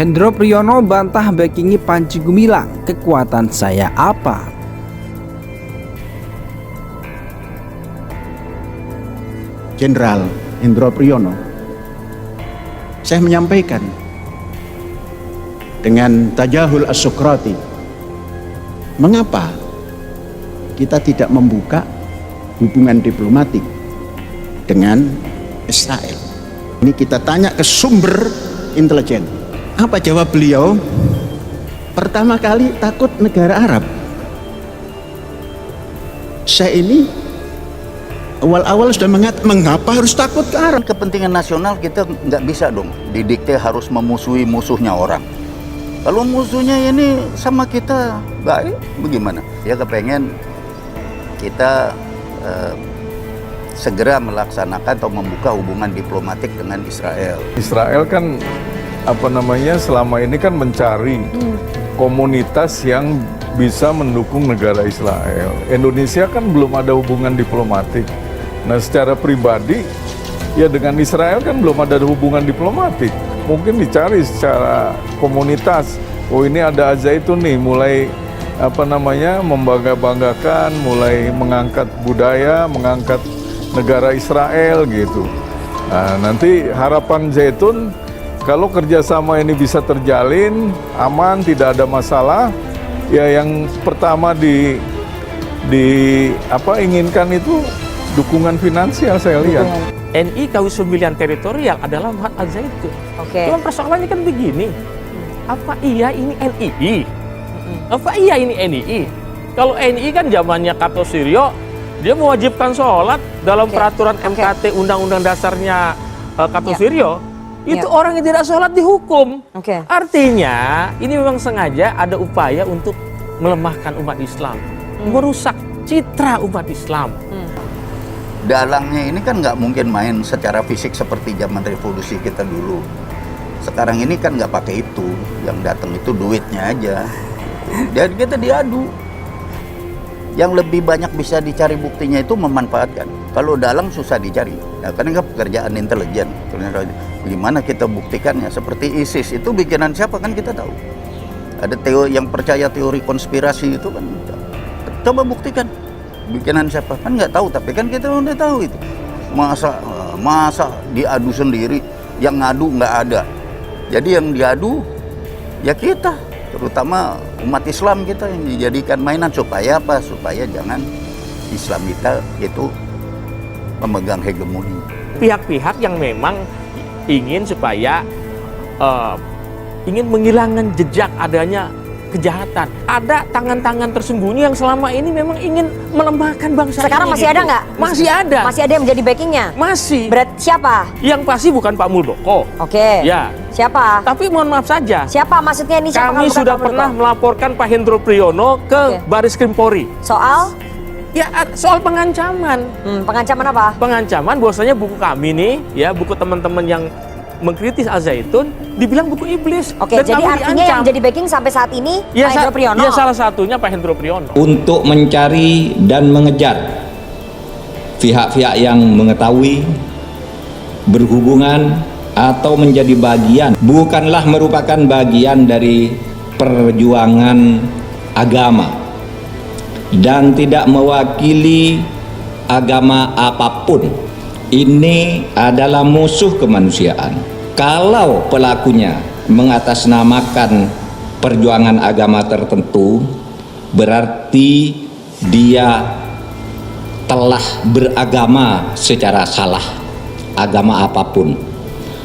Hendro Priyono bantah backingi Panji Gumilang, kekuatan saya apa? Jenderal Hendro Priyono, saya menyampaikan dengan tajahul as-Sokrati, mengapa kita tidak membuka hubungan diplomatik dengan Israel? Ini kita tanya ke sumber intelijen. Apa jawab beliau? Pertama kali takut negara Arab. Saya ini awal-awal sudah mengapa harus takut ke Arab? Kepentingan nasional kita nggak bisa dong didikte harus memusuhi musuhnya orang. Kalau musuhnya ini sama kita baik, bagaimana? Ya kepengen kita segera melaksanakan atau membuka hubungan diplomatik dengan Israel. Israel kan selama ini kan mencari komunitas yang bisa mendukung negara Israel. Indonesia kan belum ada hubungan diplomatik. Nah, secara pribadi ya dengan Israel kan belum ada hubungan diplomatik. Mungkin dicari secara komunitas. Oh, ini ada Al-Zaitun nih, mulai membangga-banggakan, mulai mengangkat budaya, mengangkat negara Israel gitu. Nah, nanti harapan Zaitun kalau kerjasama ini bisa terjalin aman, tidak ada masalah, ya yang pertama inginkan itu dukungan finansial, saya lihat. NI KW 9 teritorial adalah Mahat Al-Zaitun. Cuma persoalannya kan begini, apa iya ini NII? Apa iya ini NII? Kalau NII kan zamannya Kartosuryo, dia mewajibkan sholat dalam peraturan MKT Undang-Undang Dasarnya Kartosuryo. Itu orang yang tidak sholat dihukum. Artinya ini memang sengaja ada upaya untuk melemahkan umat Islam, merusak citra umat Islam. Dalangnya ini kan nggak mungkin main secara fisik seperti zaman revolusi kita dulu. Sekarang ini kan nggak pakai itu, yang datang itu duitnya aja. Dan kita diadu. Yang lebih banyak bisa dicari buktinya itu memanfaatkan. Kalau dalang susah dicari, nah, karena pekerjaan intelijen. Gimana kita buktikannya? Seperti ISIS itu bikinan siapa kan kita tahu. Ada yang percaya teori konspirasi itu kan, coba buktikan. Bikinan siapa kan nggak tahu, tapi kan kita udah tahu itu. Masa diadu sendiri, yang ngadu nggak ada. Jadi yang diadu ya kita, terutama umat Islam kita yang dijadikan mainan supaya apa? Supaya jangan Islam kita itu memegang hegemoni. Pihak-pihak yang memang ingin supaya ingin menghilangkan jejak adanya kejahatan. Ada tangan-tangan tersembunyi yang selama ini memang ingin melemahkan bangsa. Sekarang ini masih gitu. ada nggak? Masih ada. Masih ada yang menjadi backingnya? Masih. Siapa? Yang pasti bukan Pak Muldoko. Ya. Siapa? Tapi mohon maaf saja. Siapa maksudnya ini? Siapa? Kami sudah pernah melaporkan Pak Hendro Priyono ke Baris Krim Polri. Soal? Ya, soal pengancaman. Pengancaman apa? Pengancaman bahwasanya buku kami nih, ya buku teman-teman yang mengkritis Al-Zaitun dibilang buku iblis. Jadi artinya yang jadi backing sampai saat ini ya, Pak Hendro Priyono? Ya, salah satunya Pak Hendro Priyono. Untuk mencari dan mengejar pihak-pihak yang mengetahui, berhubungan, atau menjadi bagian, bukanlah merupakan bagian dari perjuangan agama dan tidak mewakili agama apapun. Ini adalah musuh kemanusiaan. Kalau pelakunya mengatasnamakan perjuangan agama tertentu, berarti dia telah beragama secara salah, agama apapun.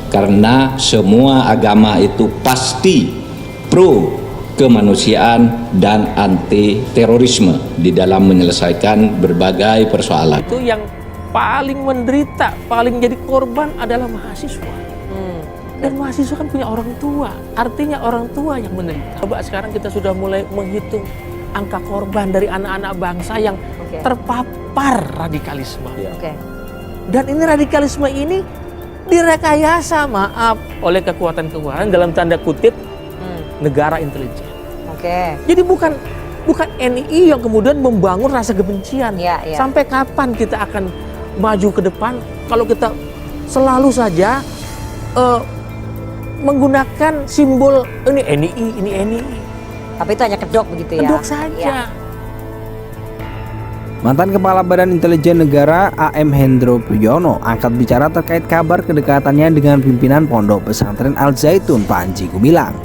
Karena semua agama itu pasti pro kemanusiaan dan anti terorisme di dalam menyelesaikan berbagai persoalan. Itu yang paling menderita, paling jadi korban adalah mahasiswa. Dan mahasiswa kan punya orang tua, artinya orang tua yang menderita. Coba sekarang kita sudah mulai menghitung angka korban dari anak-anak bangsa yang terpapar radikalisme. Dan ini radikalisme ini direkayasa, maaf, oleh kekuatan-kekuatan dalam tanda kutip negara intelijen. Jadi bukan NII yang kemudian membangun rasa kebencian. Sampai kapan kita akan maju ke depan kalau kita selalu saja menggunakan simbol ini NII. Tapi itu hanya kedok begitu ya. Kedok saja. Ya. Mantan Kepala Badan Intelijen Negara AM Hendro Priyono angkat bicara terkait kabar kedekatannya dengan pimpinan Pondok Pesantren Al Zaitun Panji Gumilang.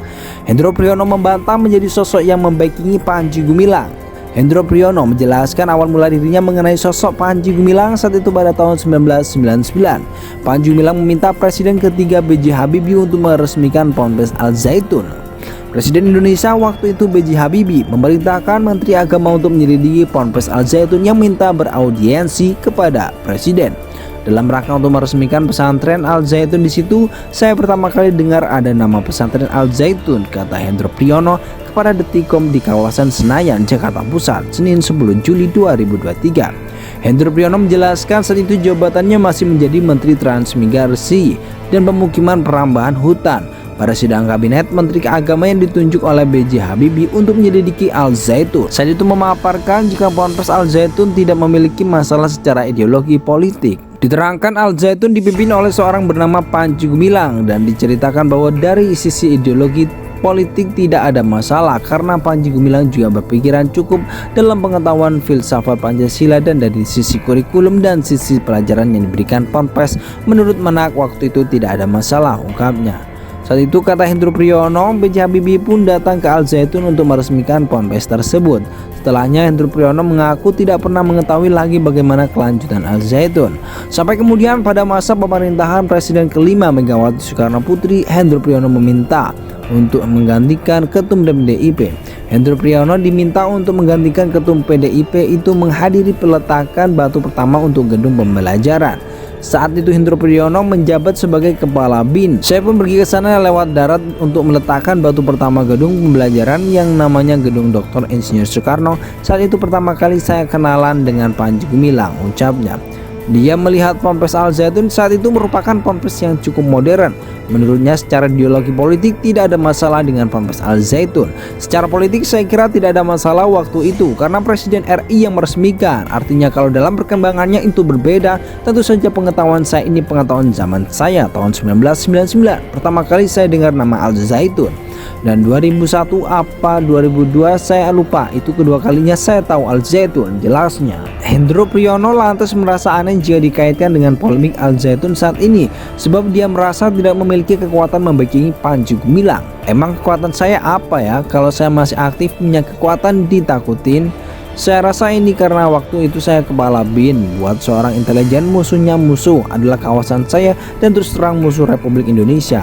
Hendro Priyono membantah menjadi sosok yang membackingi Panji Gumilang. Hendro Priyono menjelaskan awal mula dirinya mengenai sosok Panji Gumilang saat itu pada tahun 1999. Panji Gumilang meminta Presiden ketiga B.J. Habibie untuk meresmikan Ponpes Al Zaitun. Presiden Indonesia waktu itu B.J. Habibie memerintahkan Menteri Agama untuk menyelidiki Ponpes Al Zaitun yang minta beraudiensi kepada Presiden. Dalam rangka untuk meresmikan pesantren Al Zaitun, di situ saya pertama kali dengar ada nama pesantren Al Zaitun, kata Hendro Priyono kepada Detikom di kawasan Senayan, Jakarta Pusat, Senin 10 Juli 2023. Hendro Priyono menjelaskan saat itu jabatannya masih menjadi Menteri Transmigrasi dan Pemukiman Perambahan Hutan. Pada sidang kabinet, Menteri Agama yang ditunjuk oleh B.J. Habibie untuk menyelidiki Al Zaitun saat itu memaparkan jika Ponpes Al Zaitun tidak memiliki masalah secara ideologi politik. Diterangkan Al Zaitun dipimpin oleh seorang bernama Panji Gumilang dan diceritakan bahwa dari sisi ideologi politik tidak ada masalah karena Panji Gumilang juga berpikiran cukup dalam pengetahuan filsafat Pancasila, dan dari sisi kurikulum dan sisi pelajaran yang diberikan Ponpes menurut Menak waktu itu tidak ada masalah, ungkapnya. Saat itu, kata Hendro Priyono, B.J. Habibie pun datang ke Al Zaitun untuk meresmikan ponpes tersebut. Setelahnya, Hendro Priyono mengaku tidak pernah mengetahui lagi bagaimana kelanjutan Al Zaitun. Sampai kemudian pada masa pemerintahan Presiden kelima Megawati Soekarno Putri, Hendro Priyono meminta untuk menggantikan ketum PDIP. Hendro Priyono diminta untuk menggantikan ketum PDIP itu menghadiri peletakan batu pertama untuk gedung pembelajaran. Saat itu Hendro Priyono menjabat sebagai kepala BIN. Saya pun pergi ke sana lewat darat untuk meletakkan batu pertama gedung pembelajaran yang namanya Gedung Dr. Insinyur Soekarno. Saat itu pertama kali saya kenalan dengan Panji Gumilang, ucapnya. Dia melihat Ponpes Al Zaitun saat itu merupakan ponpes yang cukup modern. Menurutnya secara ideologi politik tidak ada masalah dengan Ponpes Al Zaitun. Secara politik saya kira tidak ada masalah waktu itu karena Presiden RI yang meresmikan. Artinya kalau dalam perkembangannya itu berbeda. Tentu saja pengetahuan saya ini pengetahuan zaman saya tahun 1999. Pertama kali saya dengar nama Al Zaitun. Dan 2001 apa 2002 saya lupa, itu kedua kalinya saya tahu Al Zaitun, jelasnya. Hendro Priyono lantas merasa aneh jika dikaitkan dengan polemik Al Zaitun saat ini, sebab dia merasa tidak memiliki kekuatan membackingi Panji Gumilang. Emang kekuatan saya apa ya? Kalau saya masih aktif punya kekuatan ditakutin? Saya rasa ini karena waktu itu saya kepala BIN. Buat seorang intelijen, musuhnya musuh adalah kawasan saya dan terus terang musuh Republik Indonesia.